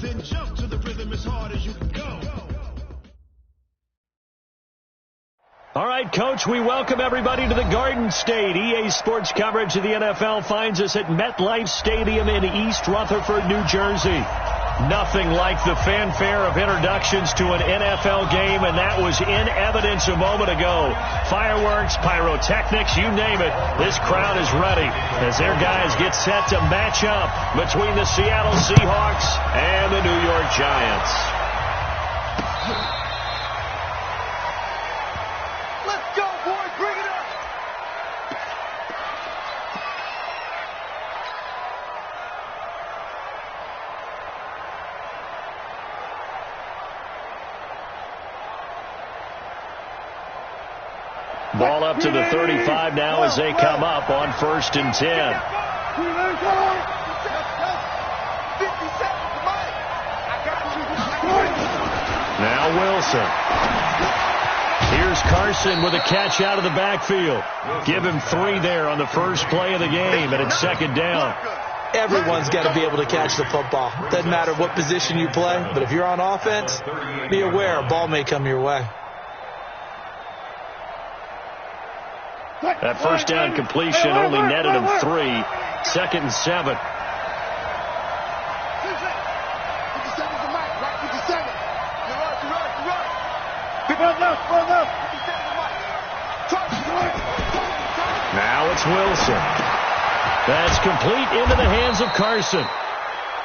then jump to the rhythm as hard as you can go. All right, Coach, we welcome everybody to the Garden State. EA Sports coverage of the NFL finds us at MetLife Stadium in East Rutherford, New Jersey. Nothing like the fanfare of introductions to an NFL game, and that was in evidence a moment ago. Fireworks, pyrotechnics, you name it. This crowd is ready as their guys get set to match up between the Seattle Seahawks and the New York Giants. Ball up to the 35 now as they come up on 1st and 10. Now Wilson. Here's Carson with a catch out of the backfield. Give him 3 there on the first play of the game, and it's 2nd down. Everyone's got to be able to catch the football. Doesn't matter what position you play, but if you're on offense, be aware a ball may come your way. That first down completion only netted him 3. 2nd and 7. Now it's Wilson. That's complete into the hands of Carson.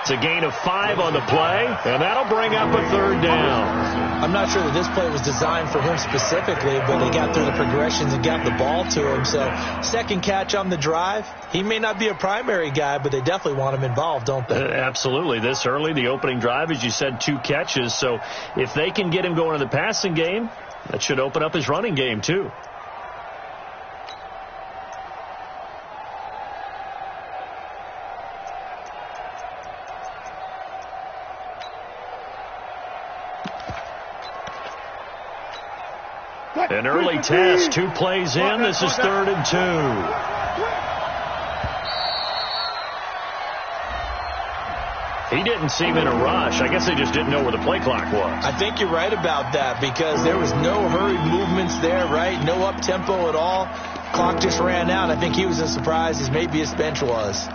It's a gain of 5 on the play, and that'll bring up a 3rd down. I'm not sure that this play was designed for him specifically, but they got through the progressions and got the ball to him. So, second catch on the drive. He may not be a primary guy, but they definitely want him involved, don't they? Absolutely. This early, the opening drive, as you said, 2 catches. So, if they can get him going in the passing game, that should open up his running game, too. An early test, 2 plays in. This is 3rd and 2. He didn't seem in a rush. I guess they just didn't know where the play clock was. I think you're right about that because there was no hurried movements there, right? No up-tempo at all. Clock just ran out. I think he was as surprised as maybe his bench was.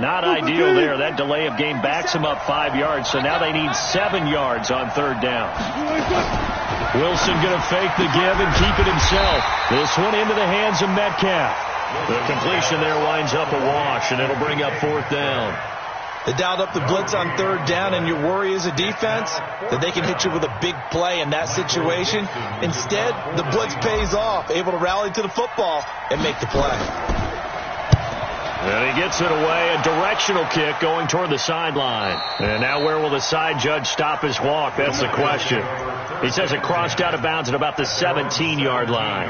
Not ideal there. That delay of game backs him up 5 yards, so now they need 7 yards on 3rd down. Wilson going to fake the give and keep it himself. This one into the hands of Metcalf. The completion there winds up a wash, and it'll bring up 4th down. They dialed up the blitz on 3rd down, and your worry as a defense that they can hit you with a big play in that situation. Instead, the blitz pays off, able to rally to the football and make the play. And he gets it away, a directional kick going toward the sideline. And now where will the side judge stop his walk? That's the question. He says it crossed out of bounds at about the 17-yard line.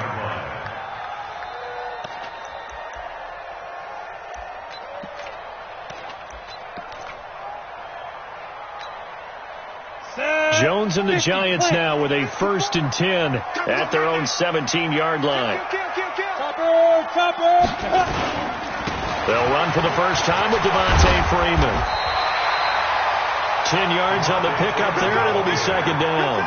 Jones and the Giants now with a 1st and 10 at their own 17-yard line. They'll run for the first time with Devontae Freeman. 10 yards on the pickup there, and it'll be 2nd down.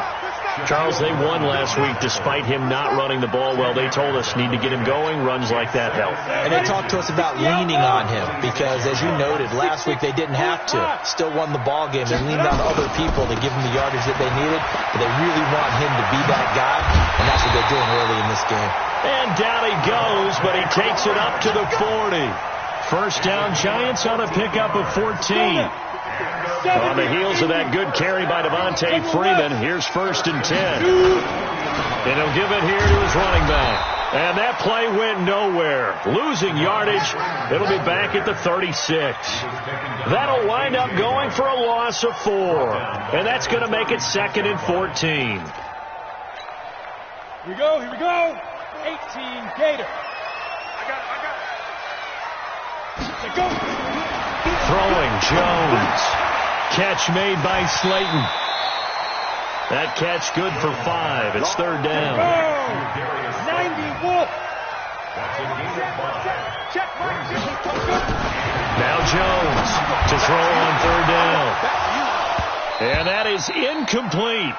Charles, they won last week despite him not running the ball well. They told us need to get him going. Runs like that help. And they talked to us about leaning on him because, as you noted, last week they didn't have to. Still won the ball game. They leaned on other people to give them the yardage that they needed, but they really want him to be that guy, and that's what they're doing early in this game. And down he goes, but he takes it up to the 40. First down, Giants on a pickup of 14. On the heels of that good carry by Devontae Freeman, here's 1st and 10. And he'll give it here to his running back. And that play went nowhere. Losing yardage. It'll be back at the 36. That'll wind up going for a loss of 4. And that's going to make it 2nd and 14. Here we go, here we go. 18, Gator. I got it. Go. Throwing Jones. catch made by Slayton. That catch good for 5. It's third down. 90 Wolf. Now Jones to throw on third down. And that is incomplete.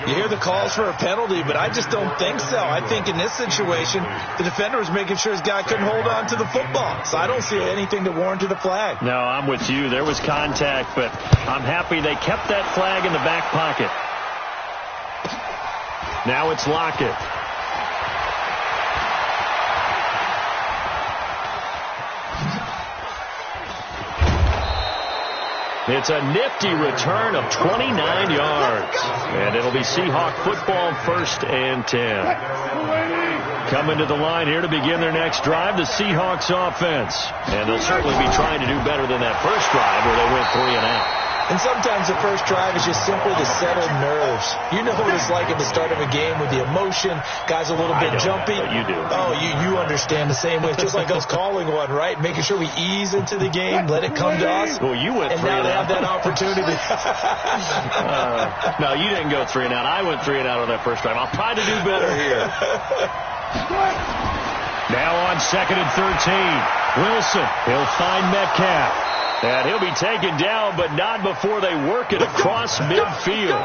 You hear the calls for a penalty, but I just don't think so. I think in this situation, the defender was making sure his guy couldn't hold on to the football. So I don't see anything to warrant a flag. No, I'm with you. There was contact, but I'm happy they kept that flag in the back pocket. Now it's Lockett. It's a nifty return of 29 yards. And it'll be Seahawk football, 1st and 10. Coming to the line here to begin their next drive, the Seahawks offense. And they'll certainly be trying to do better than that first drive where they went 3 and out. And sometimes the first drive is just simply to settle nerves. You know what it's like at the start of a game with the emotion. Guys a little bit jumpy. But you do. Oh, you understand the same way. It's just like us calling one, right? Making sure we ease into the game, let it come to us. Well, you went 3 and now they have that opportunity. No, you didn't go 3 and out. I went 3 and out on that first drive. I'll try to do better here. Now on 2nd and 13. Wilson. He'll find Metcalf. And he'll be taken down, but not before they work it across midfield.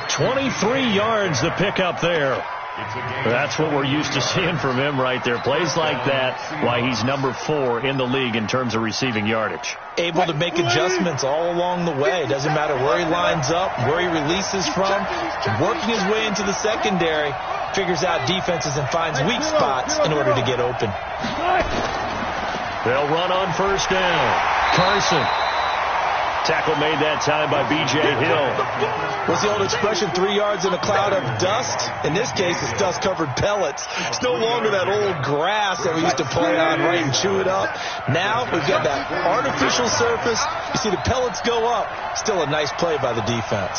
23 yards the pickup there. That's what we're used to seeing from him right there. Plays like that, why he's number 4 in the league in terms of receiving yardage. Able to make adjustments all along the way. Doesn't matter where he lines up, where he releases from. Working his way into the secondary. Figures out defenses and finds weak spots in order to get open. They'll run on 1st down. Carson. Tackle made that time by B.J. Hill. What's the old expression, 3 yards in a cloud of dust? In this case, it's dust-covered pellets. It's no longer that old grass that we used to play on, right, and chew it up. Now we've got that artificial surface. You see the pellets go up. Still a nice play by the defense.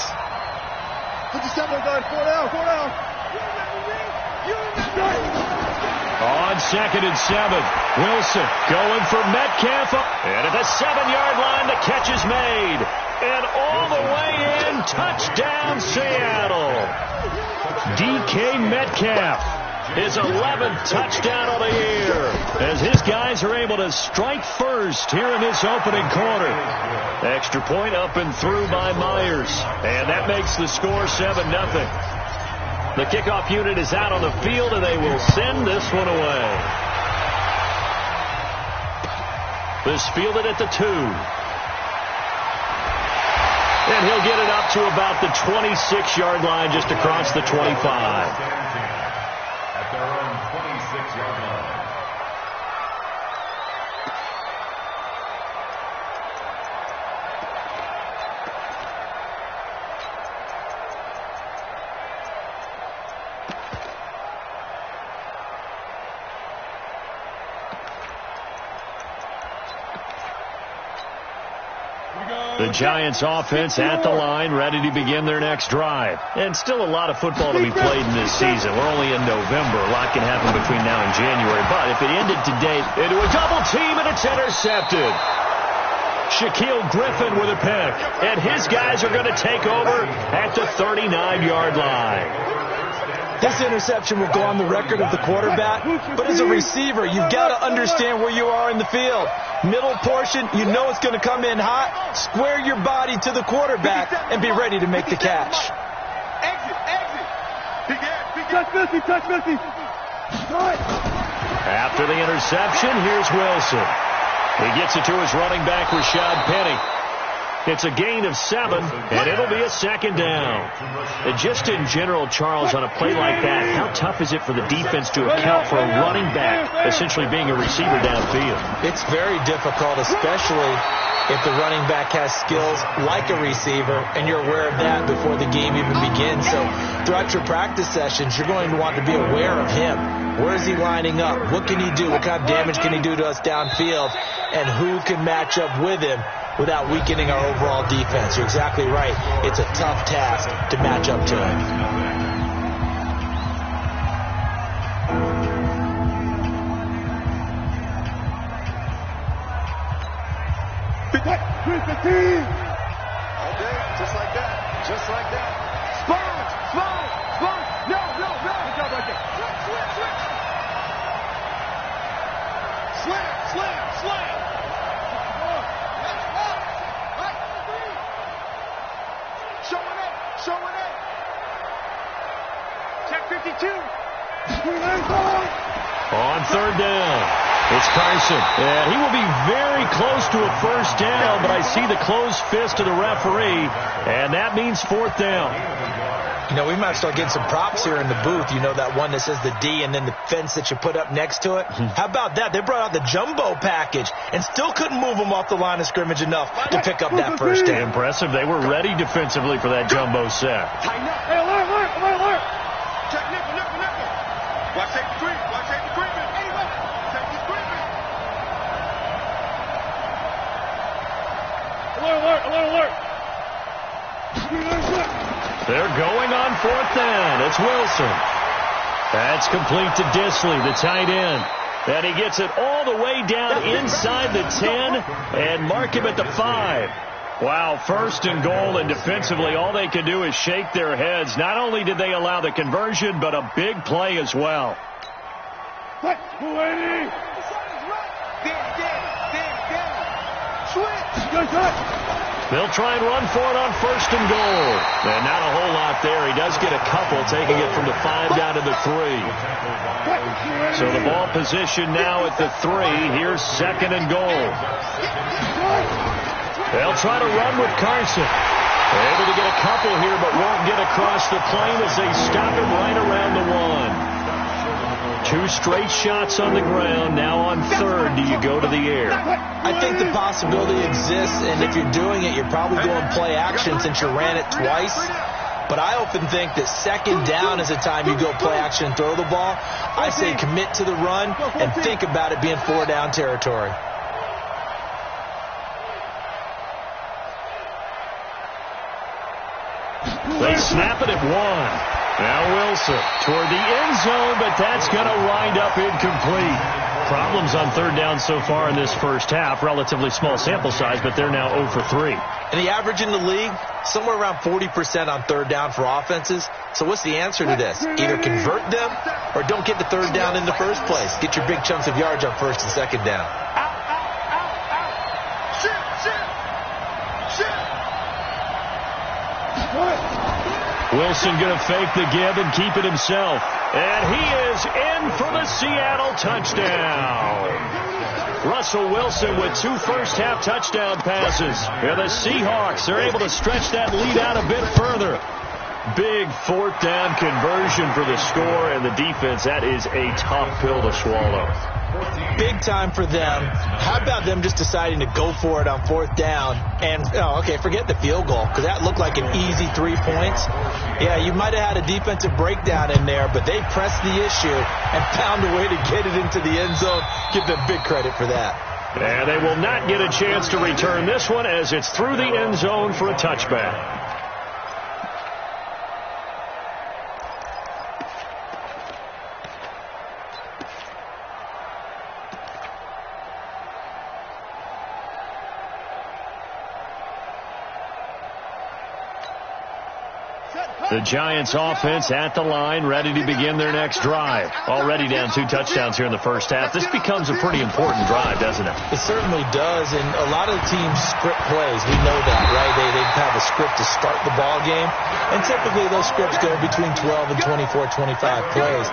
Put your step on guard. 4 down. 4 down. On 2nd and 7, Wilson going for Metcalf. And at the 7-yard line, the catch is made. And all the way in, touchdown Seattle. DK Metcalf, his 11th touchdown of the year, as his guys are able to strike first here in this opening quarter. Extra point up and through by Myers. And that makes the score 7-0. The kickoff unit is out on the field, and they will send this one away. This fielded at the 2. And he'll get it up to about the 26-yard line, just across the 25. At their own 26-yard line. The Giants offense at the line, ready to begin their next drive. And still a lot of football to be played in this season. We're only in November. A lot can happen between now and January. But if it ended today into a double team and it's intercepted. Shaquille Griffin with a pick. And his guys are going to take over at the 39-yard line. This interception will go on the record of the quarterback, but as a receiver, you've got to understand where you are in the field. Middle portion, you know it's going to come in hot. Square your body to the quarterback and be ready to make the catch. Touch Missy. After the interception, here's Wilson. He gets it to his running back, Rashad Penny. It's a gain of 7, and it'll be a 2nd down. And just in general, Charles, on a play like that, how tough is it for the defense to account for a running back essentially being a receiver downfield? It's very difficult, especially if the running back has skills like a receiver, and you're aware of that before the game even begins. So throughout your practice sessions, you're going to want to be aware of him. Where is he lining up? What can he do? What kind of damage can he do to us downfield? And who can match up with him without weakening our overall defense? You're exactly right. It's a tough task to match up to him. With the team. Okay. Just like that. Just like that. Sponge! Sponge! Sponge! No, no, no! Good job right there. Switch, switch, switch! Slam, slam, slam! Right. Showing up, showing up. Check 52. On third down, it's Carson. And he will be very close to a first down, but I see the closed fist of the referee, and that means fourth down. You know, we might start getting some props here in the booth. You know, that one that says the D and then the fence that you put up next to it? How about that? They brought out the jumbo package and still couldn't move them off the line of scrimmage enough to pick up that first down. Impressive. They were ready defensively for that jumbo set. Hey, alert! Check nickel. Watch safety creep. Watch safety creeping. Anyway, safety's creeping. Alert. They're going on fourth down. It's Wilson. That's complete to Disley, the tight end. And he gets it all the way down inside the 10 and mark him at the 5. Wow, first and goal, and defensively all they could do is shake their heads. Not only did they allow the conversion, but a big play as well. They'll try and run for it on first and goal. And not a whole lot there. He does get a couple, taking it from the 5 down to the 3. So the ball position now at the 3. Here's second and goal. They'll try to run with Carson. Able to get a couple here, but won't get across the plane as they stop him right around the 1. 2 straight shots on the ground. Now on third, do you go to the air? I think the possibility exists, and if you're doing it, you're probably going play action since you ran it twice. But I often think that second down is the time you go play action and throw the ball. I say commit to the run and think about it being 4 down territory. They snap it at 1. Now Wilson toward the end zone, but that's going to wind up incomplete. Problems on third down so far in this first half. Relatively small sample size, but they're now 0 for 3. And the average in the league, somewhere around 40% on third down for offenses. So what's the answer to this? Either convert them or don't get the third down in the first place. Get your big chunks of yards on first and second down. Wilson going to fake the give and keep it himself. And he is in for the Seattle touchdown. Russell Wilson with 2 first-half touchdown passes. And the Seahawks are able to stretch that lead out a bit further. Big fourth down conversion for the score, and the defense, that is a tough pill to swallow. Big time for them. How about them just deciding to go for it on fourth down? And, forget the field goal, because that looked like an easy 3 points. Yeah, you might have had a defensive breakdown in there, but they pressed the issue and found a way to get it into the end zone. Give them big credit for that. And they will not get a chance to return this one as it's through the end zone for a touchback. The Giants offense at the line, ready to begin their next drive. Already down 2 touchdowns here in the first half. This becomes a pretty important drive, doesn't it? It certainly does, and a lot of the teams script plays. We know that, right? They have a script to start the ball game, and typically those scripts go between 12 and 24, 25 plays.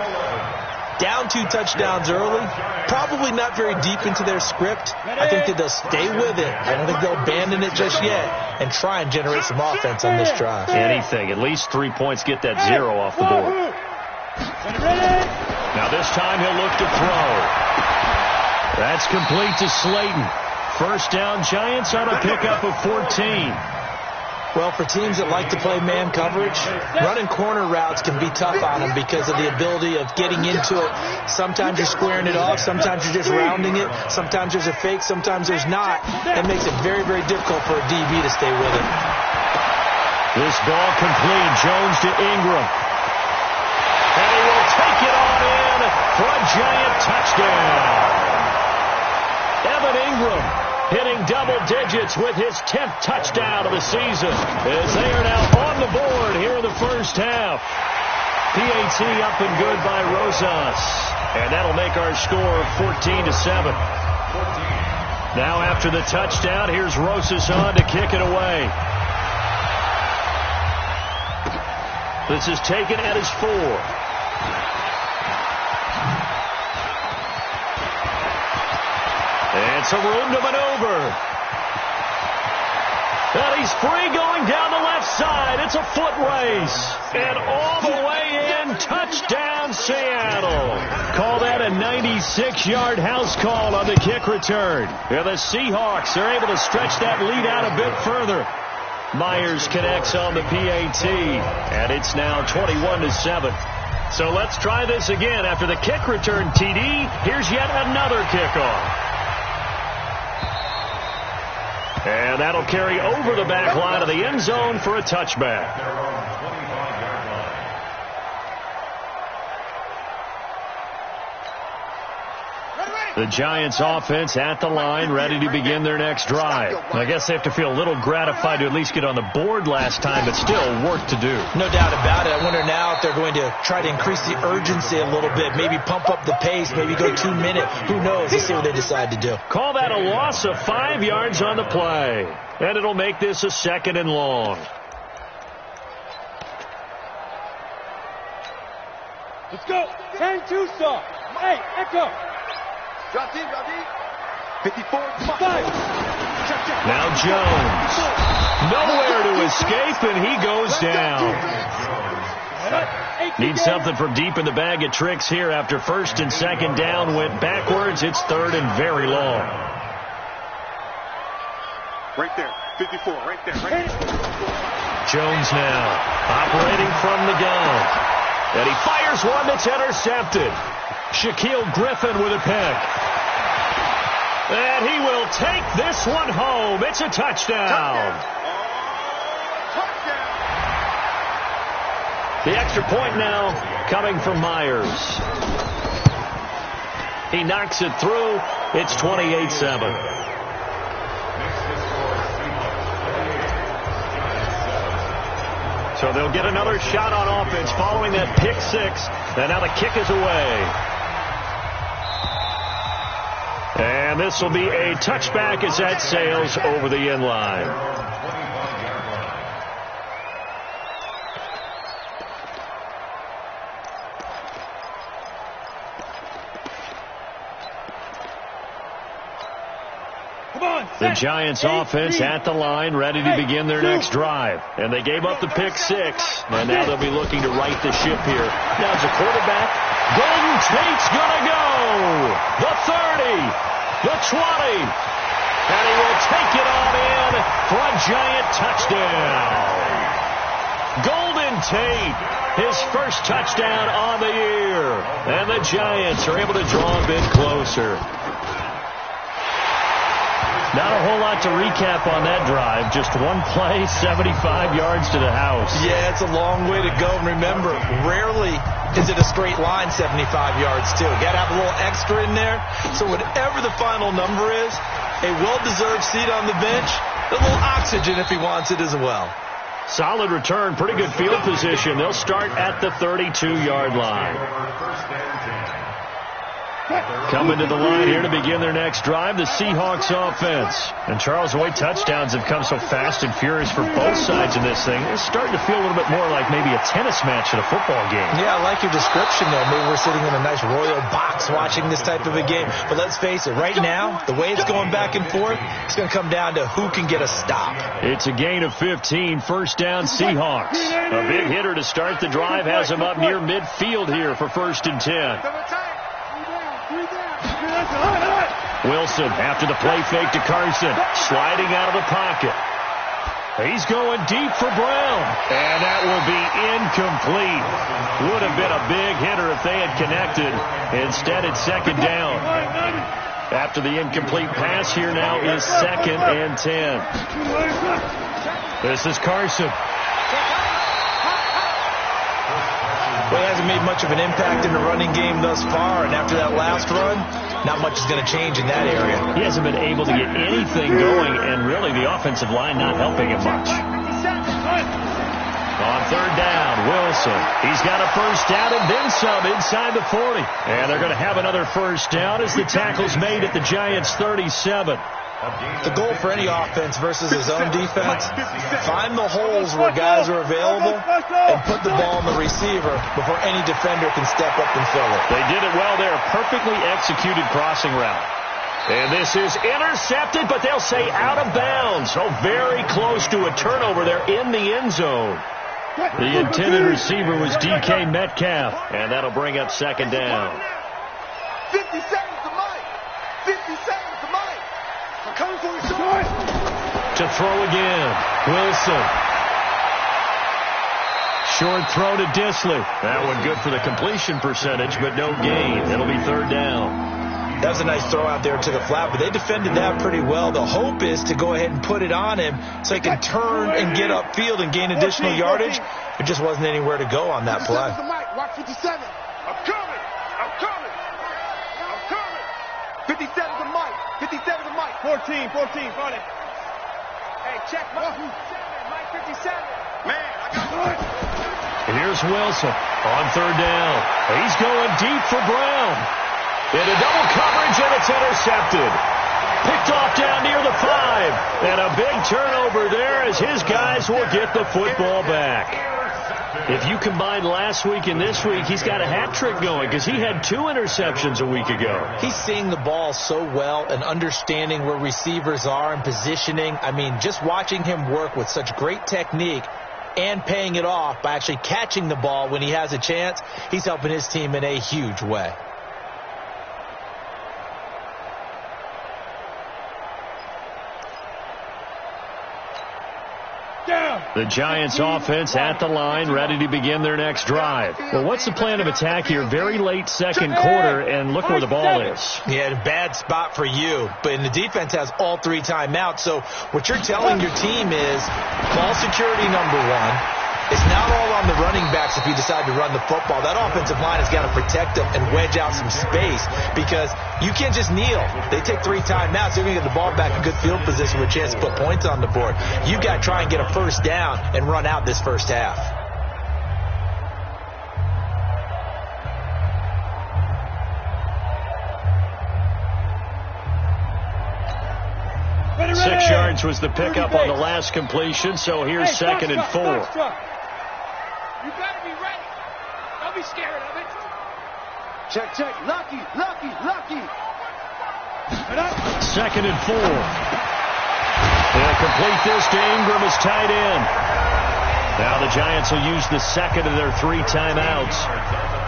Down 2 touchdowns early, probably not very deep into their script. I think that they'll stay with it. I don't think they'll abandon it just yet and try and generate some offense on this drive. Anything. At least 3 points, get that 0 off the board. Now this time he'll look to throw. That's complete to Slayton. First down, Giants on a pickup of 14. Well, for teams that like to play man coverage, running corner routes can be tough on them because of the ability of getting into it. Sometimes you're squaring it off. Sometimes you're just rounding it. Sometimes there's a fake. Sometimes there's not. That makes it very, very difficult for a DB to stay with it. This ball complete. Jones to Ingram. And he will take it on in for a Giant touchdown. Evan Ingram hitting double digits with his 10th touchdown of the season, as they are now on the board here in the first half. PAT up and good by Rosas, and that'll make our score 14-7. Now after the touchdown, here's Rosas on to kick it away. This is taken at his 4. And some room to maneuver. And he's free going down the left side. It's a foot race. And all the way in, touchdown Seattle. Call that a 96-yard house call on the kick return. And the Seahawks are able to stretch that lead out a bit further. Myers connects on the PAT, and it's now 21-7. So let's try this again. After the kick return TD, here's yet another kickoff. And that'll carry over the back line of the end zone for a touchback. The Giants offense at the line, ready to begin their next drive. I guess they have to feel a little gratified to at least get on the board last time, but still work to do. No doubt about it. I wonder now if they're going to try to increase the urgency a little bit, maybe pump up the pace, maybe go 2 minute. Who knows? Let's see what they decide to do. Call that a loss of 5 yards on the play, and it'll make this a 2nd and long. Let's go. 10-2 stop. Hey, Echo. Drop deep, 54, 5. Now Jones. Nowhere to escape, and he goes down. Needs something from deep in the bag of tricks here after 1st and 2nd down went backwards. It's 3rd and very long. Right there, 54, right there. Jones now operating from the gun. And he fires one that's intercepted. Shaquille Griffin with a pick. And he will take this one home. It's a touchdown. The extra point now coming from Myers. He knocks it through. It's 28-7. So they'll get another shot on offense following that pick 6. And now the kick is away. And this will be a touchback as that sails over the end line. The Giants offense at the line, ready to begin their next drive. And they gave up the pick 6. And now they'll be looking to right the ship here. Now as a quarterback, Golden Tate's gonna go. The 30, the 20, and he will take it on in for a Giant touchdown. Golden Tate, his first touchdown on the year. And the Giants are able to draw a bit closer. Not a whole lot to recap on that drive. Just one play, 75 yards to the house. Yeah, it's a long way to go. And remember, rarely is it a straight line 75 yards, too. Got to have a little extra in there. So whatever the final number is, a well-deserved seat on the bench, a little oxygen if he wants it as well. Solid return, pretty good field position. They'll start at the 32-yard line. Coming to the line here to begin their next drive, the Seahawks offense. And Charles, the way touchdowns have come so fast and furious for both sides in this thing, it's starting to feel a little bit more like maybe a tennis match at a football game. Yeah, I like your description there. Maybe we're sitting in a nice royal box watching this type of a game. But let's face it, right now, the way it's going back and forth, it's going to come down to who can get a stop. It's a gain of 15, 1st down Seahawks. A big hitter to start the drive has him up near midfield here for 1st and 10. Wilson after the play fake to Carson, sliding out of the pocket. He's going deep for Brown, and that will be incomplete. Would have been a big hitter if they had connected. Instead, it's 2nd down. After the incomplete pass, here now is 2nd and 10. This is Carson. Well, he has a hasn't made much of an impact in the running game thus far, and after that last run, not much is going to change in that area. He hasn't been able to get anything going, and really the offensive line not helping him much. On third down, Wilson. He's got a first down and then some inside the 40. And they're going to have another first down as the tackle's made at the Giants' 37. The goal for any offense versus his own defense, find the holes where guys are available and put the ball on the receiver before any defender can step up and fill it. They did it well there. Perfectly executed crossing route. And this is intercepted, but they'll say out of bounds. So very close to a turnover there in the end zone. The intended receiver was DK Metcalf, and that'll bring up second down. 50 seconds to Mike. 50 seconds to Mike. I'm coming for you, son. To throw again, Wilson. Short throw to Dissly. That one good for the completion percentage, but no gain. It'll be third down. That was a nice throw out there to the flat, but they defended that pretty well. The hope is to go ahead and put it on him so he can turn and get upfield and gain additional yardage. There just wasn't anywhere to go on that play. Watch 57. I'm coming. I'm coming. I'm coming. 57 to Mike. 57 to Mike. 14, got it. Hey, check Mike 57. Mike 57. Man, I got it. And here's Wilson on third down. He's going deep for Brown. Into double coverage, and it's intercepted. Picked off down near the 5. And a big turnover there as his guys will get the football back. If you combine last week and this week, he's got a hat trick going because he had 2 interceptions a week ago. He's seeing the ball so well and understanding where receivers are and positioning. I mean, just watching him work with such great technique and paying it off by actually catching the ball when he has a chance, he's helping his team in a huge way. The Giants offense at the line, ready to begin their next drive. Well, what's the plan of attack here? Very late second quarter, and look where the ball is. Yeah, a bad spot for you, but the defense has all 3 timeouts. So what you're telling your team is ball security number 1. It's not all on the running backs if you decide to run the football. That offensive line has got to protect them and wedge out some space because you can't just kneel. They take 3 timeouts. They're going to get the ball back in good field position with a chance to put points on the board. You've got to try and get a first down and run out this first half. Ready. 6 yards was the pickup on the last completion, so here's second and 4. You better be ready. Don't be scared of it. Check. Lucky. Second and 4. They'll complete this to Ingram as tight end. Now the Giants will use the second of their 3 timeouts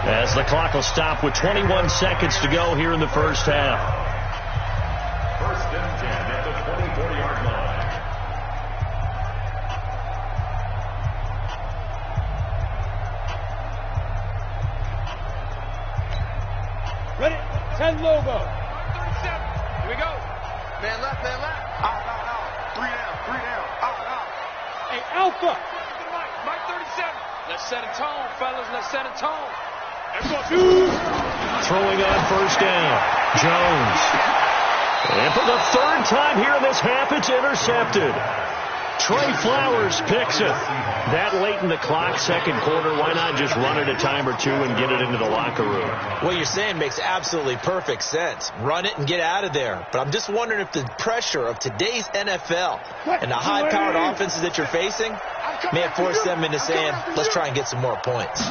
as the clock will stop with 21 seconds to go here in the first half. First and 10 at the 24-yard line. Ready? 10 logo. 37. Here we go. Man left. Out. 3 down. Out. Hey, Alpha. Mike 37. Let's set a tone, fellas. Let's set a tone. Throwing on first down. Jones. And for the 3rd time here in this half, it's intercepted. Trey Flowers picks it. That late in the clock, second quarter, why not just run it a time or 2 and get it into the locker room? What you're saying makes absolutely perfect sense. Run it and get out of there. But I'm just wondering if the pressure of today's NFL and the high-powered offenses that you're facing may have forced them into saying, let's try and get some more points.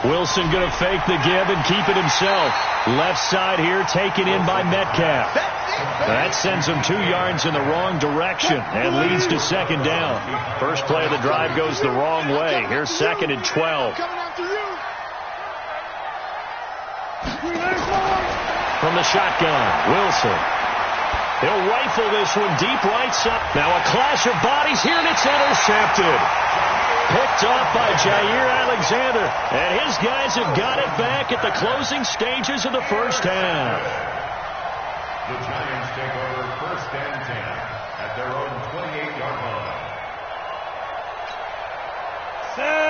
Wilson going to fake the give and keep it himself. Left side here taken in by Metcalf. That sends him 2 yards in the wrong direction and leads to second down. First play of the drive goes the wrong way. Here's second and 12. From the shotgun, Wilson. He'll rifle this one deep right side. Now a clash of bodies here, and it's intercepted. Picked off by Jair Alexander. And his guys have got it back at the closing stages of the first half. The Giants take over first and 10 at their own 28-yard line.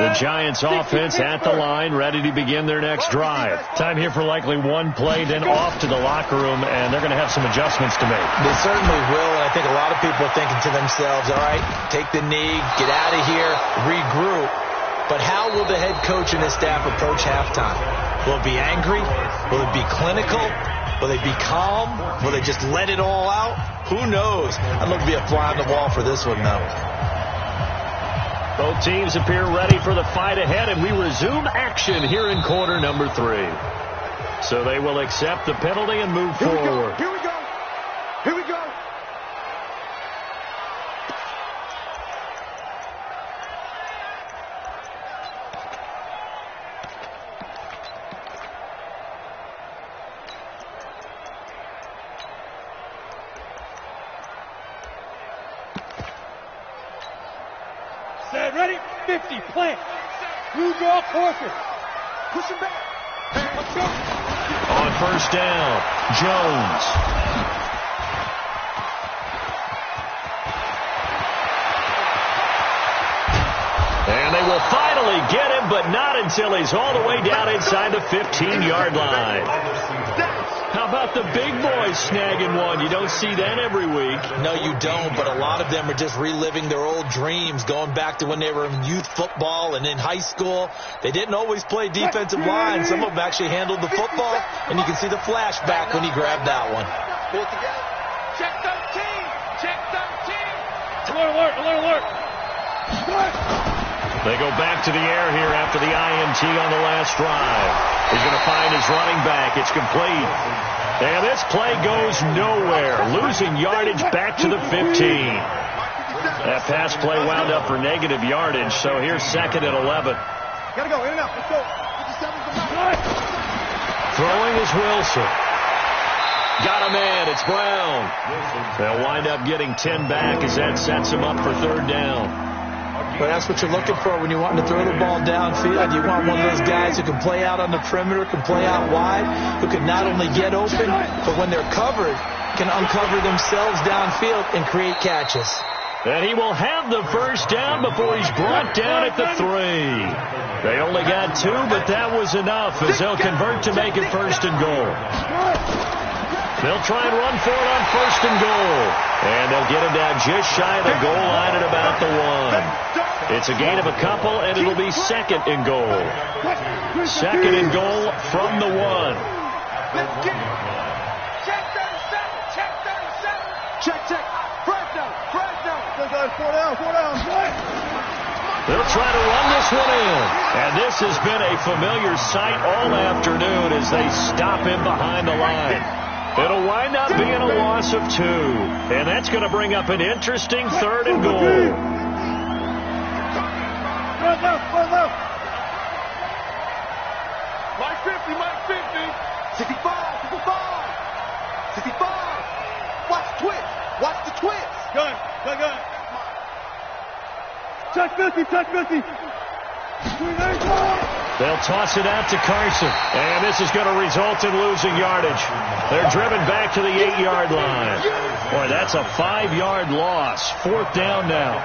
The Giants offense at the line, ready to begin their next drive. Time here for likely one play, then off to the locker room, and they're going to have some adjustments to make. They certainly will, and I think a lot of people are thinking to themselves, all right, take the knee, get out of here, regroup. But how will the head coach and his staff approach halftime? Will it be angry? Will it be clinical? Will they be calm? Will they just let it all out? Who knows? I'd love to be a fly on the wall for this one, though. Both teams appear ready for the fight ahead, and we resume action here in quarter number 3. So they will accept the penalty and move forward. Here we go. Here we go. Set, ready, 50, plant. Blue draw, Corker. Push him back. Hey, let's go. On first down, Jones. And they will finally get him, but not until he's all the way down inside the 15-yard line. How about the big boys snagging one? You don't see that every week. No, you don't, but a lot of them are just reliving their old dreams, going back to when they were in youth football and in high school. They didn't always play defensive line. Some of them actually handled the football, and you can see the flashback when he grabbed that one. Pull it together. Check 13. Check 13. Alert, alert, alert. They go back to the air here after the INT on the last drive. He's going to find his running back. It's complete. And this play goes nowhere. Losing yardage back to the 15. That pass play wound up for negative yardage, so here's 2nd and 11. Gotta go, in and out. Let's go. 57's Throwing is Wilson. Got a man. It's Brown. They'll wind up getting 10 back as that sets him up for 3rd down. But that's what you're looking for when you want to throw the ball downfield. You want one of those guys who can play out on the perimeter, can play out wide, who can not only get open, but when they're covered, can uncover themselves downfield and create catches. And he will have the first down before he's brought down at the 3. They only got 2, but that was enough as they'll convert to make it 1st and goal. They'll try and run for it on 1st and goal. And they'll get him down just shy of the goal line at about the 1. It's a gain of a couple, and it'll be 2nd and goal. 2nd and goal from the 1. Let's get it. Check 37. Check 37. Check, check. Flag down. Flag down. 4 down. 4 down. They'll try to run this one in. And this has been a familiar sight all afternoon as they stop him behind the line. It'll wind up being a loss of 2. And that's going to bring up an interesting 3rd and goal. Mike 50, Mike 50. 65, 65. 65. Watch the twist. Watch the twist. Gun. Check 50, check 50. They'll toss it out to Carson. And this is going to result in losing yardage. They're driven back to the 8-yard line. Boy, that's a 5-yard loss. 4th down now.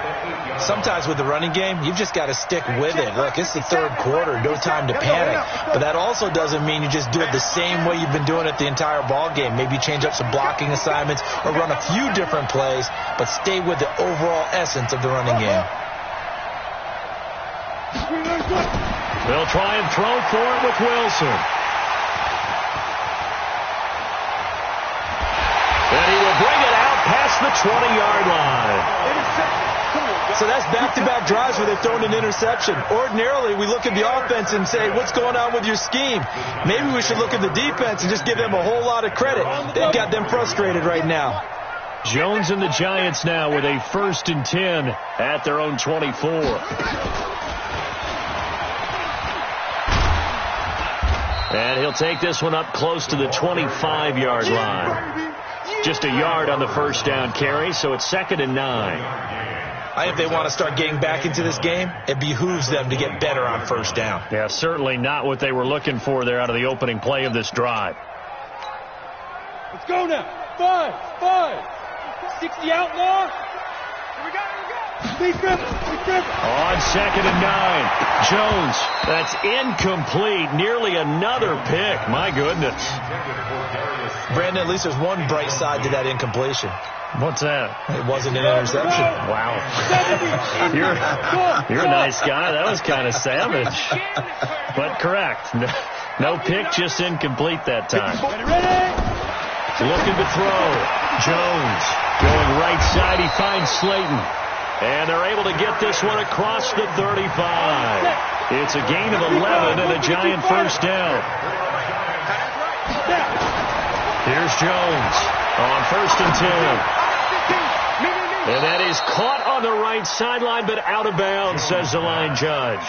Sometimes with the running game, you've just got to stick with it. Look, it's the 3rd quarter. No time to panic. But that also doesn't mean you just do it the same way you've been doing it the entire ball game. Maybe change up some blocking assignments or run a few different plays, but stay with the overall essence of the running game. They'll try and throw for it with Wilson. And he will bring it out past the 20-yard line. So that's back-to-back drives where they've thrown an interception. Ordinarily, we look at the offense and say, what's going on with your scheme? Maybe we should look at the defense and just give them a whole lot of credit. They've got them frustrated right now. Jones and the Giants now with a 1st and 10 at their own 24. And he'll take this one up close to the 25-yard line. Just a yard on the first down carry, so it's 2nd and 9. I think if they want to start getting back into this game, it behooves them to get better on 1st down. Yeah, certainly not what they were looking for there out of the opening play of this drive. Let's go now. 5. 60 outlaw. Here we go. On 2nd and 9. Jones. That's incomplete. Nearly another pick. My goodness. Brandon, at least there's one bright side to that incompletion. What's that? It wasn't an interception. Wow. You're a nice guy. That was kind of savage. But correct. No pick, just incomplete that time. Looking to throw. Jones going right side. He finds Slayton. And they're able to get this one across the 35. It's a gain of 11 and a giant first down. Here's Jones on 1st and 10. And that is caught on the right sideline, but out of bounds, says the line judge.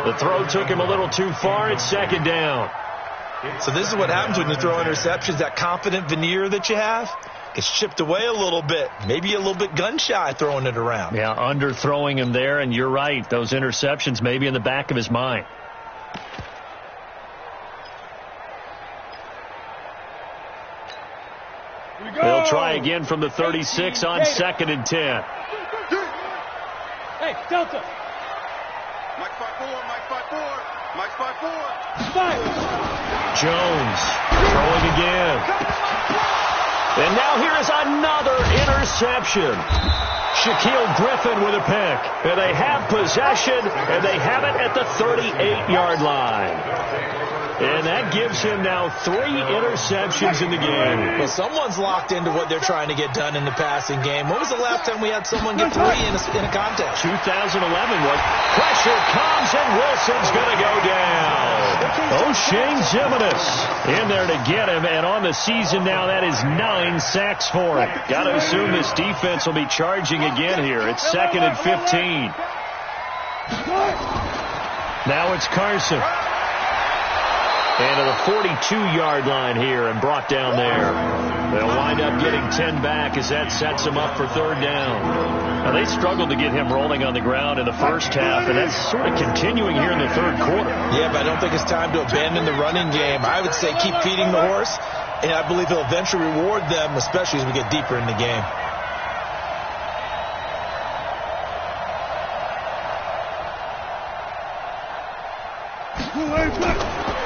The throw took him a little too far. It's 2nd down. So this is what happens when you throw interceptions. That confident veneer that you have gets chipped away a little bit. Maybe a little bit gun-shy throwing it around. Yeah, underthrowing him there, and you're right. Those interceptions may be in the back of his mind. They'll try again from the 36 on 2nd and 10. Hey, Delta. Mike 5-4, Mike 5-4, Mike 5-4. Jones throwing again. And now here is another interception. Shaquille Griffin with a pick. And they have possession, and they have it at the 38-yard line. And that gives him now 3 interceptions in the game. Well, someone's locked into what they're trying to get done in the passing game. When was the last time we had someone get 3 in a contest? 2011 was. Pressure comes, and Wilson's going to go down. O'Shane Zimenez in there to get him, and on the season now, that is 9 sacks for him. Got to assume this defense will be charging again here. It's 2nd and 15. Now it's Carson. And to the 42-yard line here and brought down there. They'll wind up getting 10 back as that sets them up for 3rd down. Now, they struggled to get him rolling on the ground in the first half, and that's sort of continuing here in the 3rd quarter. Yeah, but I don't think it's time to abandon the running game. I would say keep feeding the horse, and I believe he'll eventually reward them, especially as we get deeper in the game.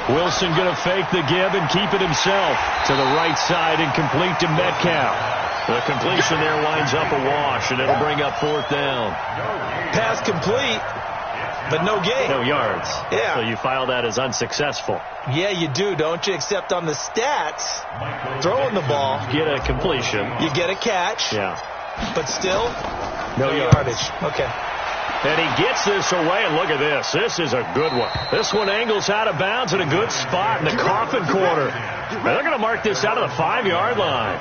Wilson going to fake the give and keep it himself to the right side and complete to Metcalf. The completion there winds up a wash, and it'll bring up 4th down. Pass complete, but no gain. No yards. Yeah. So you file that as unsuccessful. Yeah, you do, don't you? Except on the stats, throwing the ball. Get a completion. You get a catch. Yeah. But still, no yardage. Okay. And he gets this away, and look at this. This is a good one. This one angles out of bounds at a good spot in the coffin corner. And they're going to mark this out of the 5-yard line.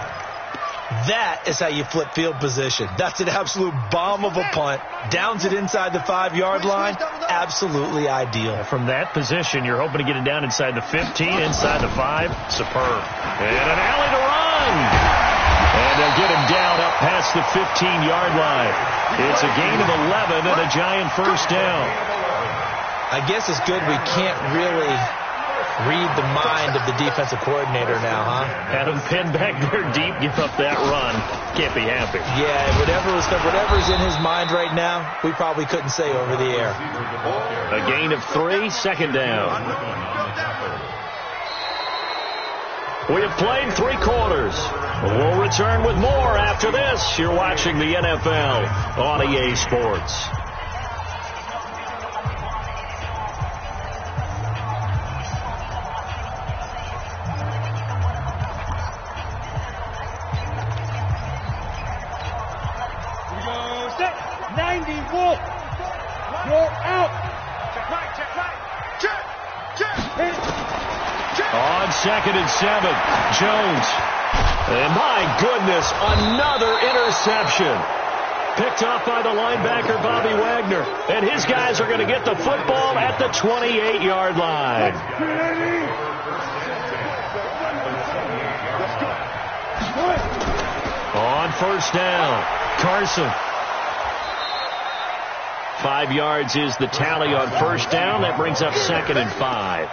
That is how you flip field position. That's an absolute bomb of a punt. Downs it inside the 5-yard line. Absolutely ideal. From that position, you're hoping to get it down inside the 15, inside the 5. Superb. And an alley to run. And they'll get him down up past the 15-yard line. It's a gain of 11 and a giant first down. I guess it's good we can't really read the mind of the defensive coordinator now, huh? Had him pinned back there deep, give up that run. Can't be happy. Yeah, whatever's in his mind right now, we probably couldn't say over the air. A gain of 3, 2nd down. We have played 3 quarters. We'll return with more after this. You're watching the NFL on EA Sports. We go set. 90 Wolf. You're out. Check right. Check. On 2nd and 7, Jones. And my goodness, another interception. Picked off by the linebacker, Bobby Wagner. And his guys are going to get the football at the 28-yard line. On 1st down, Carson. 5 yards is the tally on first down. That brings up 2nd and 5.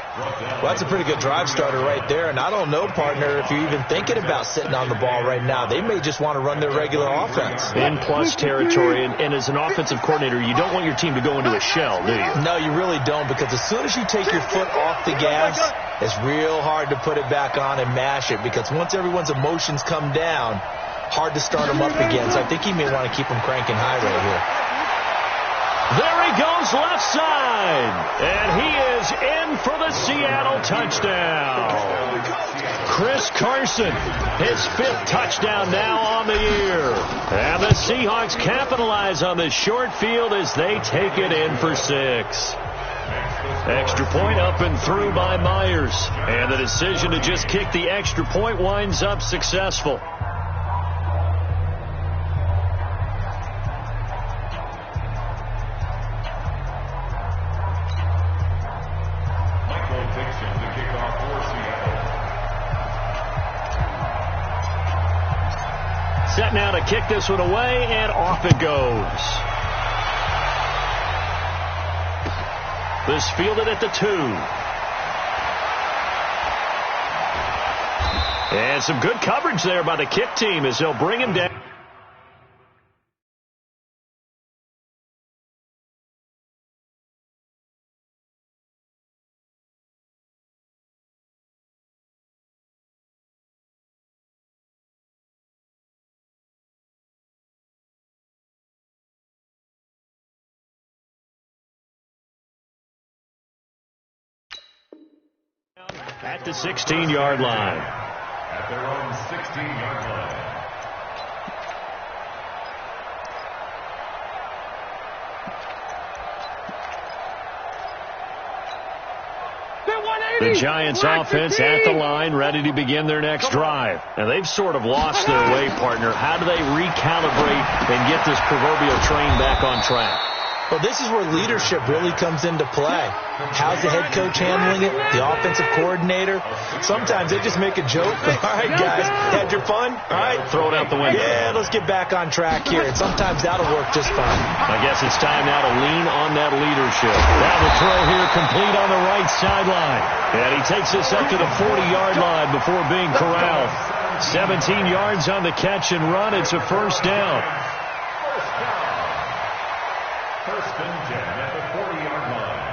Well, that's a pretty good drive starter right there. And I don't know, partner, if you're even thinking about sitting on the ball right now. They may just want to run their regular offense. In plus territory, and as an offensive coordinator, you don't want your team to go into a shell, do you? No, you really don't, because as soon as you take your foot off the gas, it's real hard to put it back on and mash it, because once everyone's emotions come down, hard to start them up again. So I think he may want to keep them cranking high right here. There he goes left side, and he is in for the Seattle touchdown. Chris Carson, his 5th touchdown now on the year. And the Seahawks capitalize on the short field as they take it in for 6. Extra point up and through by Myers. And the decision to just kick the extra point winds up successful. Set now to kick this one away, and off it goes. This fielded at the 2. And some good coverage there by the kick team as they'll bring him down. At the 16-yard line. At their own 16-yard line. The Giants offense at the line, ready to begin their next drive. Now, they've sort of lost their way, partner. How do they recalibrate and get this proverbial train back on track? Well, this is where leadership really comes into play. How's the head coach handling it? The offensive coordinator? Sometimes they just make a joke. All right, guys, had your fun? All right, throw it out the window. Yeah, let's get back on track here. And sometimes that'll work just fine. I guess it's time now to lean on that leadership. Now the throw here complete on the right sideline. And he takes us up to the 40-yard line before being corralled. 17 yards on the catch and run. It's a first down. First and 10 at the 40-yard line.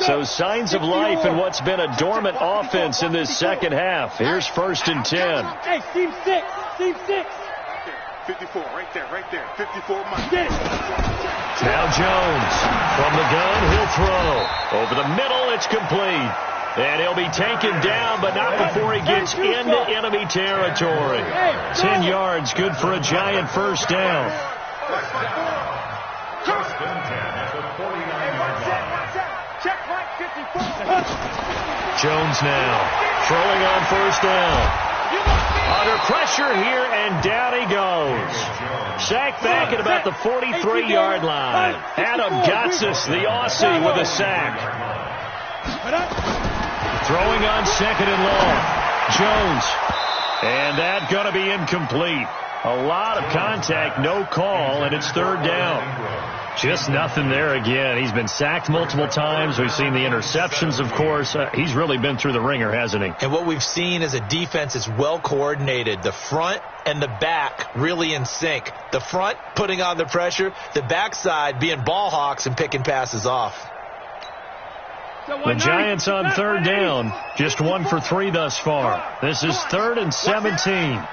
So signs of life in what's been a dormant offense in this second half. Here's first and 10. Hey, team 6. Team 6. 54, right there. 54 miles. Now Jones from the gun, he'll throw. Over the middle, it's complete. And he'll be taken down, but not before he gets into enemy territory. 10 yards, good for a Giant first down. First and 10 at the 49-yard line. Check right, 54. Jones now throwing on first down. Under pressure here, and down he goes. Sacked back at about the 43-yard line. Adam Gotsis, the Aussie, with a sack. Throwing on second and long. Jones. And that's going to be incomplete. A lot of contact, no call, and it's third down. Just nothing there again. He's been sacked multiple times. We've seen the interceptions, of course. He's really been through the ringer, hasn't he? And what we've seen is a defense is well coordinated. The front and the back really in sync. The front putting on the pressure. The backside being ball hawks and picking passes off. The Giants on third down. Just 1 for 3 thus far. This is 3rd and 17.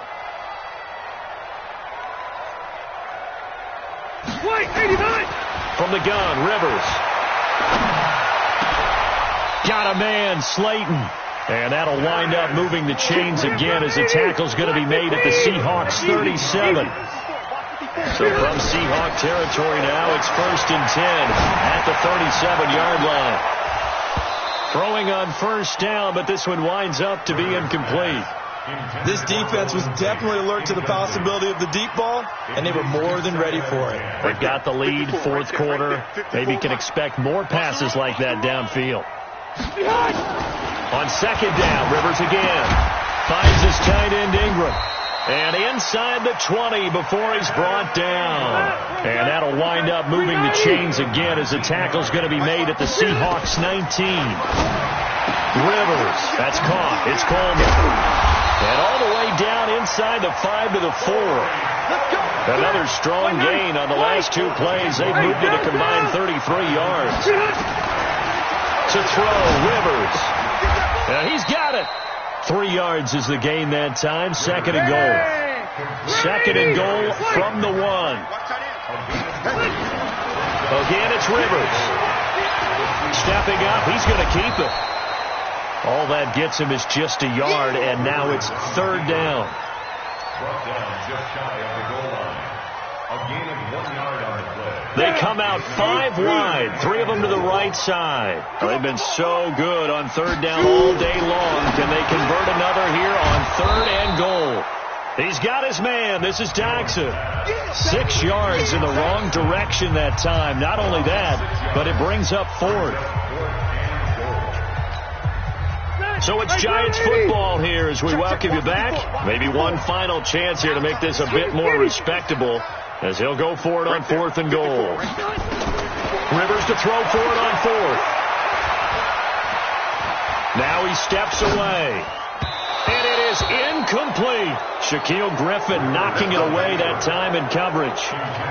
From the gun, Rivers. Got a man, Slayton. And that'll wind up moving the chains again as the tackle's going to be made at the Seahawks 37. So from Seahawk territory now, it's first and 10 at the 37-yard line. Throwing on first down, but this one winds up to be incomplete. This defense was definitely alert to the possibility of the deep ball, and they were more than ready for it. They've got the lead, fourth quarter. Maybe can expect more passes like that downfield. On second down, Rivers again. Finds his tight end, Ingram. And inside the 20 before he's brought down. And that'll wind up moving the chains again as the tackle's going to be made at the Seahawks 19. Rivers, that's caught. It's Coleman. And all the way down inside the 5 to the 4. Another strong gain on the last two plays. They've moved it a combined 33 yards. To throw, Rivers. And he's got it. 3 yards is the gain that time. Second and goal. Second and goal from the 1. Again, it's Rivers. Stepping up. He's going to keep it. All that gets him is just a yard, and now it's third down. Brought down just shy of the goal line. A gain of 1 yard on the play. They come out 5 wide, 3 of them to the right side. They've been so good on third down all day long. Can they convert another here on third and goal? He's got his man. This is Jackson. 6 yards in the wrong direction that time. Not only that, but it brings up fourth. So it's Giants football here as we welcome you back. Maybe one final chance here to make this a bit more respectable as he'll go for it on fourth and goal. Rivers to throw for it on fourth. Now he steps away. And it is incomplete. Shaquille Griffin knocking it away that time in coverage.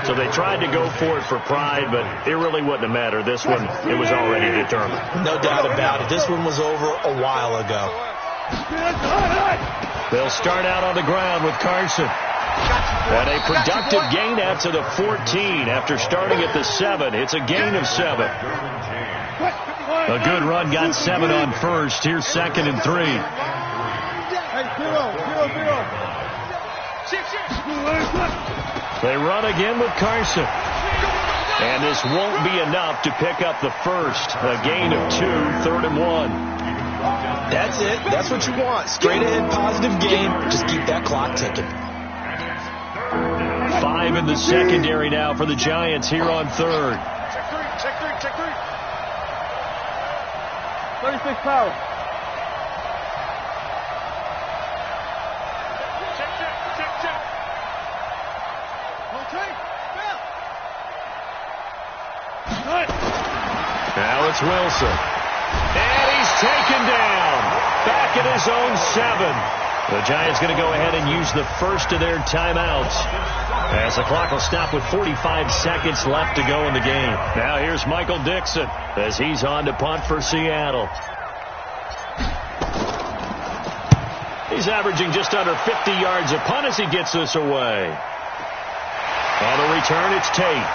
So they tried to go for it for pride, but it really wouldn't have mattered. This one, it was already determined. No doubt about it. This one was over a while ago. They'll start out on the ground with Carson. And a productive gain out to the 14 after starting at the 7. It's a gain of 7. A good run got 7 on first. Here's second and 3. They run again with Carson. And this won't be enough to pick up the first. A gain of 2, third and 1. That's it. That's what you want. Straight ahead, positive game. Just keep that clock ticking. 5 in the secondary now for the Giants here on third. Check three. 36 power. Now it's Wilson. And he's taken down. Back at his own 7. The Giants going to go ahead and use the first of their timeouts as the clock will stop with 45 seconds left to go in the game. Now here's Michael Dixon as he's on to punt for Seattle. He's averaging just under 50 yards a punt as he gets this away. On the return, it's Tate.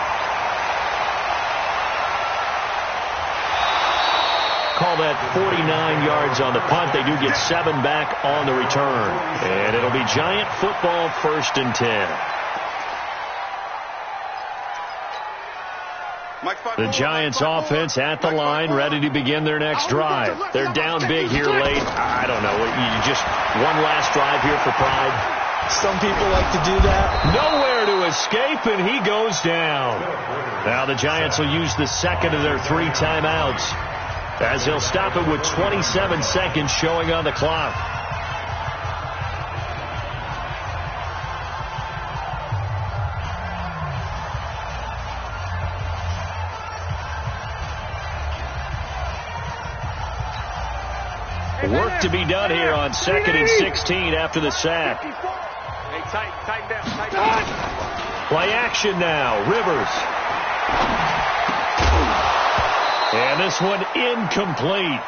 Call that 49 yards on the punt. They do get 7 back on the return. And it'll be Giant football, first and 10. The Giants offense at the line, ready to begin their next drive. They're down big here late. I don't know. You just one last drive here for pride. Some people like to do that. Nowhere to escape, and he goes down. Now the Giants will use the second of their 3 timeouts, as he'll stop it with 27 seconds showing on the clock. Work to be done here on second and 16 after the sack. Hey, tighten down. Play action now. Rivers. And this one incomplete.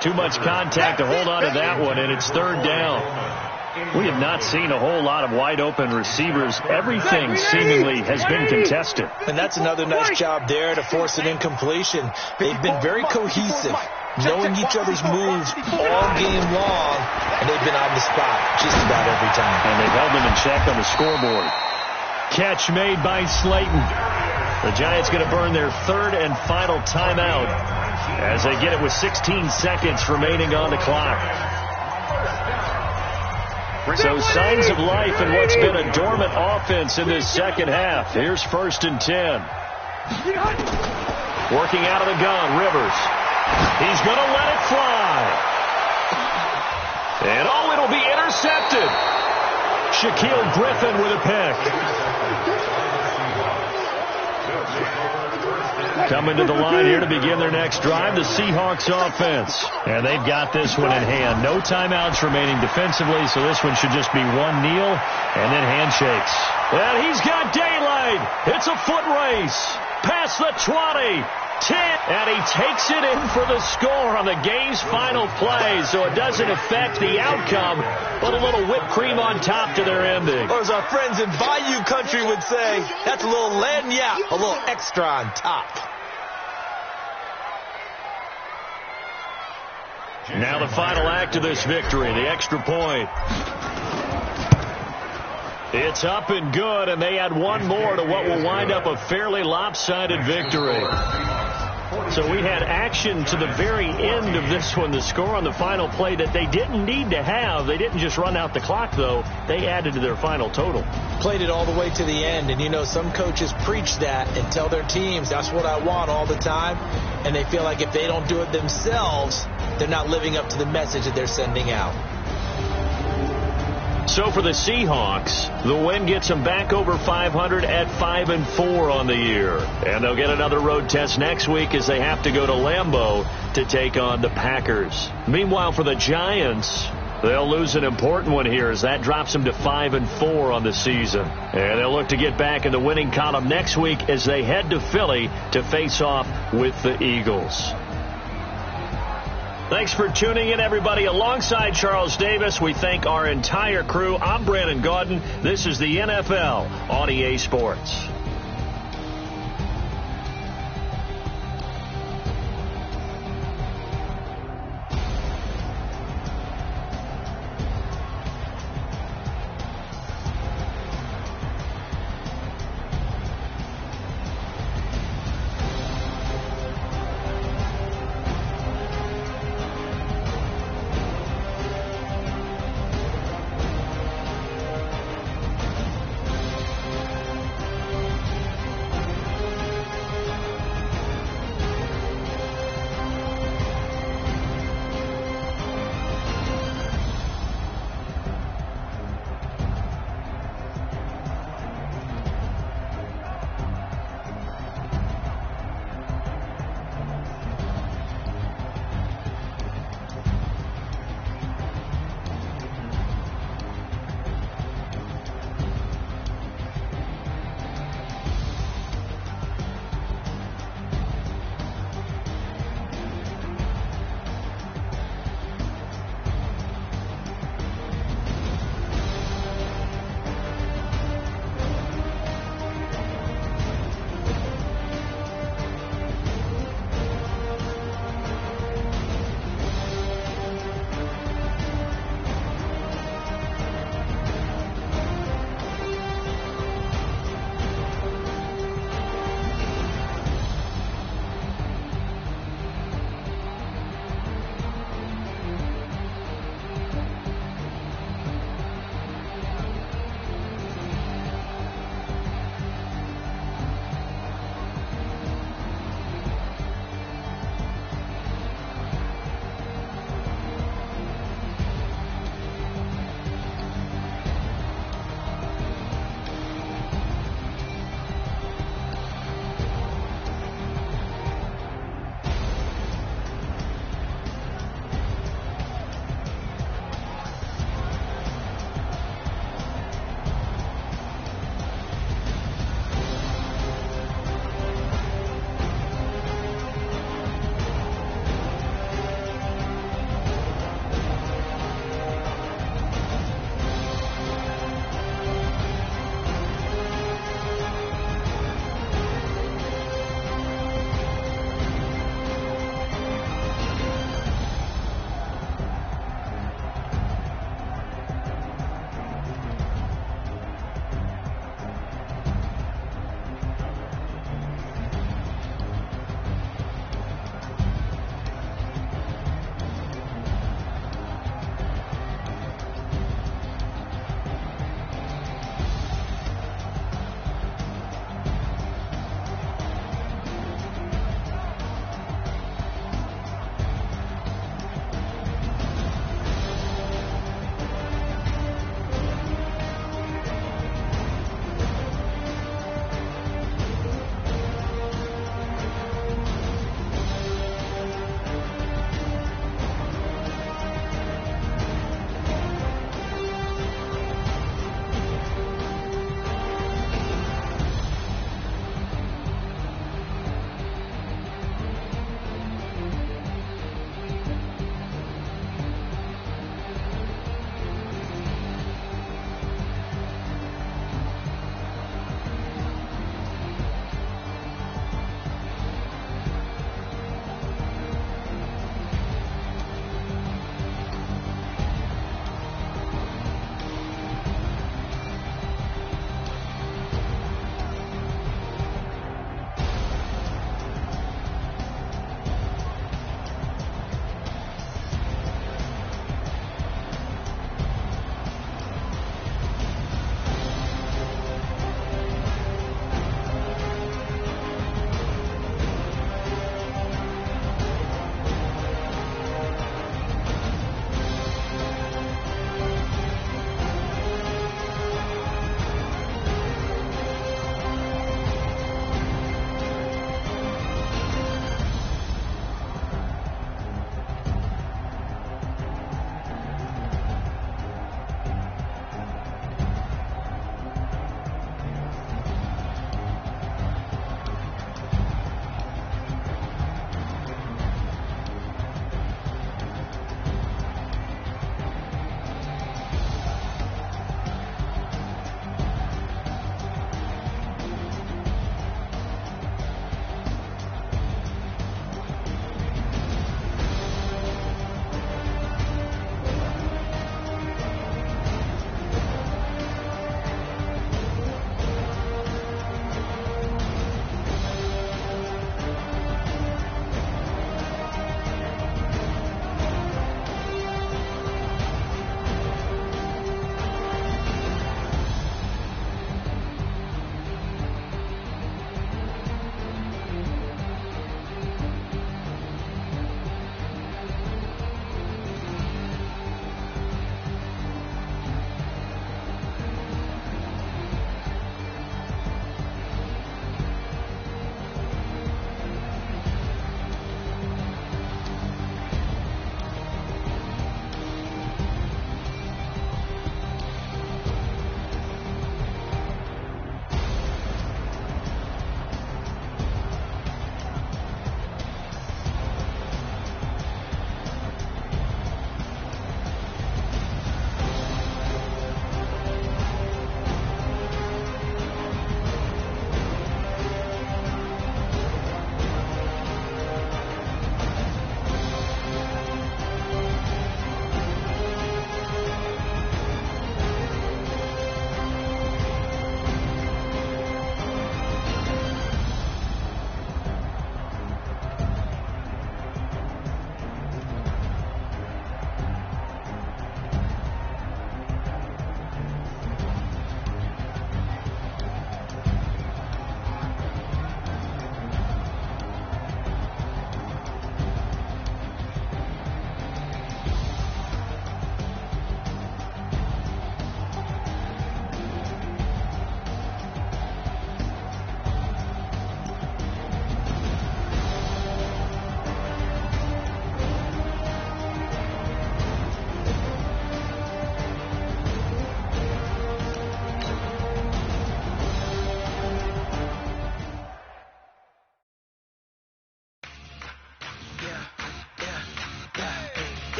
Too much contact to hold on to that one, and it's third down. We have not seen a whole lot of wide-open receivers. Everything seemingly has been contested. And that's another nice job there to force an incompletion. They've been very cohesive, knowing each other's moves all game long, and they've been on the spot just about every time. And they've held them in check on the scoreboard. Catch made by Slayton. The Giants going to burn their third and final timeout as they get it with 16 seconds remaining on the clock. So signs of life in what's been a dormant offense in this second half. Here's first and 10. Working out of the gun, Rivers. He's going to let it fly. And it'll be intercepted. Shaquille Griffin with a pick. Coming to the line here to begin their next drive, the Seahawks offense. And they've got this one in hand. No timeouts remaining defensively, so this one should just be one kneel and then handshakes. And he's got daylight. It's a foot race. Past the 20. 10. And he takes it in for the score on the game's final play, so it doesn't affect the outcome, but a little whipped cream on top to their ending. Or as our friends in Bayou Country would say, that's a little lagniappe, a little extra on top. Now the final act of this victory, the extra point. It's up and good, and they add one more to what will wind up a fairly lopsided victory. So we had action to the very end of this one, the score on the final play that they didn't need to have. They didn't just run out the clock, though. They added to their final total. Played it all the way to the end, and you know some coaches preach that and tell their teams that's what I want all the time, and they feel like if they don't do it themselves, they're not living up to the message that they're sending out. So for the Seahawks, the win gets them back over 500 at 5-4 on the year. And they'll get another road test next week as they have to go to Lambeau to take on the Packers. Meanwhile, for the Giants, they'll lose an important one here as that drops them to 5-4 on the season. And they'll look to get back in the winning column next week as they head to Philly to face off with the Eagles. Thanks for tuning in, everybody. Alongside Charles Davis, we thank our entire crew. I'm Brandon Gaudin. This is the NFL on EA Sports.